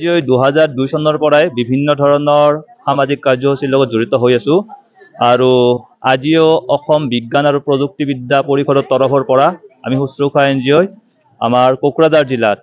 যে 2002 চনৰ পৰাই বিভিন্ন ধৰণৰ সামাজিক কাৰ্যসূচীৰ লগত জড়িত হৈ আছো আৰু আজিও অসম বিজ্ঞান আৰু প্ৰযুক্তিবিদ্যা পৰিষদৰ তৰফৰ পৰা আমি শুশ্ৰূষা এনজিঅ'ই আমাৰ কোকৰাঝাৰ জিলাত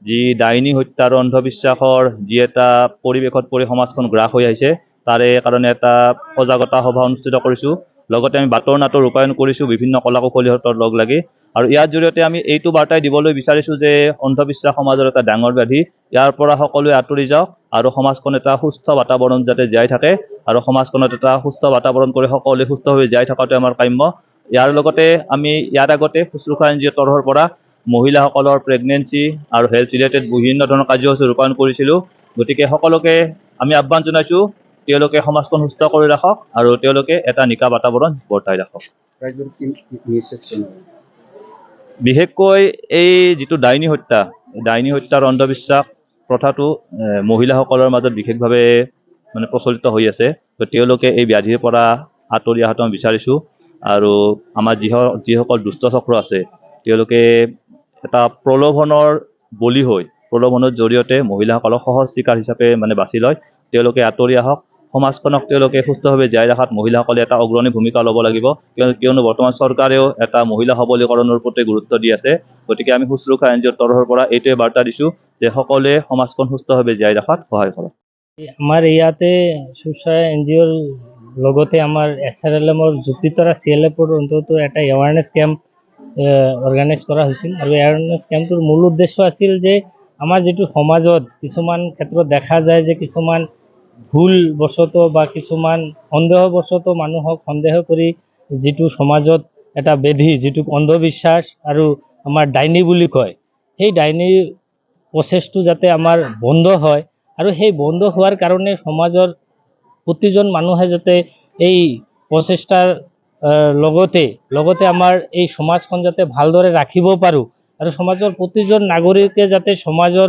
যি ডাইনী হত্যা আৰু অন্ধবিশ্বাসৰ যি এটা পৰিৱেশত পৰি সমাজখন গ্ৰাস হৈ আহিছে তাৰে কাৰণে এটা সজাগতা সভা অনুষ্ঠিত কৰিছোঁ। লগতে আমি বাতৰ নাটৰ ৰূপায়ণ কৰিছোঁ বিভিন্ন কলা কৌশলীহঁতৰ লগ লাগি আৰু ইয়াৰ জৰিয়তে আমি এইটো বাৰ্তাই দিবলৈ বিচাৰিছোঁ যে অন্ধবিশ্বাস সমাজৰ এটা ডাঙৰ ব্যাধি, ইয়াৰ পৰা সকলোৱে আঁতৰি যাওক আৰু সমাজখন এটা সুস্থ বাতাবৰণ যাতে জীয়াই থাকে আৰু সমাজখনত এটা সুস্থ বাতাবৰণ কৰি সকলোৱে সুস্থভাৱে জীয়াই থকাটো আমাৰ কাম্য। ইয়াৰ লগতে আমি ইয়াৰ আগতে শুশ্ৰূষা এনজিঅ'ৰ তৰফৰ পৰা মহিলাসকলৰ প্ৰেগনেন্সি আৰু হেল্থ ৰিলেটেড বিভিন্ন ধৰণৰ কাৰ্যসূচী ৰূপায়ণ কৰিছিলোঁ। গতিকে সকলোকে আমি আহ্বান জনাইছোঁ তেওঁলোকে সমাজখন সুস্থ কৰি ৰাখক আৰু তেওঁলোকে এটা নিকা বাতাবৰণ বৰ্তাই ৰাখক। বিশেষকৈ এই যিটো ডাইনী হত্যাৰ অন্ধবিশ্বাস প্ৰথাটো মহিলাসকলৰ মাজত বিশেষভাৱে প্ৰচলিত হৈ আছে। তো তেওঁলোকে এই ব্যাধিৰ পৰা আঁতৰি অহাটো আমি বিচাৰিছোঁ আৰু আমাৰ যিসকল দুষ্ট চক্ৰ আছে তেওঁলোকে এটা প্ৰলোভনৰ বলি হৈ প্ৰলোভনৰ জৰিয়তে মহিলাসকলক সহজ চিকাৰ হিচাপে বাছি লয়। তেওঁলোকে আঁতৰি আহক, সমাজখনক তেওঁলোকে সুস্থভাৱে জীয়াই ৰখাত মহিলাসকলে এটা অগ্ৰণী ভূমিকা ল'ব লাগিব, কিয়নো বৰ্তমান চৰকাৰেও এটা মহিলা সবলীকৰণৰ প্ৰতি গুৰুত্ব দি আছে। গতিকে আমি শুশ্ৰূষা এনজিঅ'ৰ তৰফৰ পৰা এইটোৱে বাৰ্তা দিছোঁ যে সকলোৱে সমাজখন সুস্থভাৱে জীয়াই ৰখাত সহায় কৰক। আমাৰ ইয়াতে শুশ্ৰূষা এনজিঅ'ৰ লগতে আমাৰ SRLMৰ জুপিতৰা CLFৰ অন্তত এটা এৱাৰনেছ কেম্প অৰ্গেনাইজ কৰা হৈছিল আৰু এৱাৰনেছ কেম্পটোৰ মূল উদ্দেশ্য আছিল যে আমাৰ যিটো সমাজত কিছুমান ক্ষেত্ৰত দেখা যায় যে কিছুমান ভুল বশতঃ বা কিছুমান সন্দেহবশতঃ মানুহক সন্দেহ কৰি যিটো সমাজত এটা ব্যাধি যিটো অন্ধবিশ্বাস আৰু আমাৰ ডাইনী বুলি কয়, সেই ডাইনীৰ প্ৰচেছটো যাতে আমাৰ বন্ধ হয় আৰু সেই বন্ধ হোৱাৰ কাৰণে সমাজৰ প্ৰতিজন মানুহে যাতে এই প্ৰচেষ্টাৰ লগতে আমাৰ এই সমাজখন যাতে ভালদৰে ৰাখিব পাৰোঁ আৰু সমাজৰ প্ৰতিজন নাগৰিকে যাতে সমাজৰ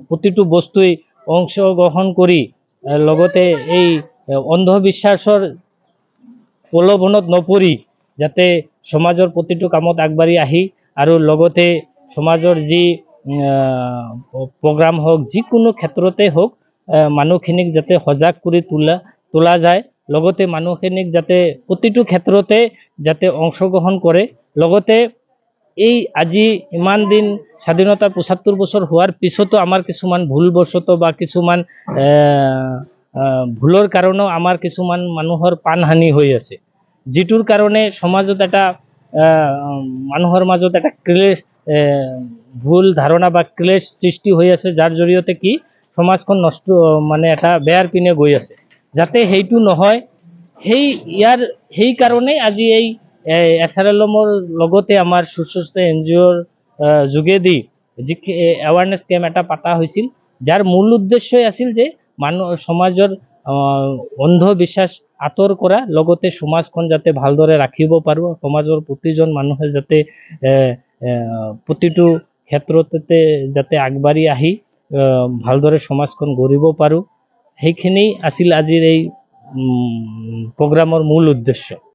প্ৰতিটো বস্তুই অংশগ্ৰহণ কৰি লগতে এই অন্ধবিশ্বাসৰ প্ৰলোভনত নপৰি যাতে সমাজৰ প্ৰতিটো কামত আগবাঢ়ি আহি আৰু লগতে সমাজৰ যি প্ৰগ্ৰাম হওক যিকোনো ক্ষেত্ৰতে হওক মানুহখিনিক যাতে সজাগ কৰি তোলা যায়, লগতে মানুহখিনিক যাতে প্ৰতিটো ক্ষেত্ৰতে যাতে অংশগ্ৰহণ কৰে। লগতে এই আজি ইমান দিন স্বাধীনতা ৭৫ বছৰ হোৱাৰ পিছতো আমাৰ কিছুমান ভুলবশতঃ বা কিছুমান ভুলৰ কাৰণেও আমাৰ কিছুমান মানুহৰ প্ৰাণহানি হৈ আছে, যিটোৰ কাৰণে সমাজত এটা মানুহৰ মাজত এটা ক্লেশ ভুল ধাৰণা বা ক্লেশ সৃষ্টি হৈ আছে, যাৰ জৰিয়তে কি সমাজখন নষ্ট এটা বেয়াৰ পিনে গৈ আছে। যাতে সেইটো নহয় সেই কাৰণেই আজি এই SRLMৰ লগতে আমাৰ শুশ্ৰূষা এনজিঅ'ৰ যোগেদি যি এৱাৰনেছ কেম্প এটা পতা হৈছিল, যাৰ মূল উদ্দেশ্যই আছিল যে সমাজৰ অন্ধবিশ্বাস আঁতৰ কৰা, লগতে সমাজখন যাতে ভালদৰে ৰাখিব পাৰোঁ, সমাজৰ প্ৰতিজন মানুহে যাতে প্ৰতিটো ক্ষেত্ৰতে যাতে আগবাঢ়ি আহি ভালদৰে সমাজখন গঢ়িব পাৰোঁ, সেইখিনি আছিল আজিৰ এই প্ৰগ্ৰামৰ মূল উদ্দেশ্য।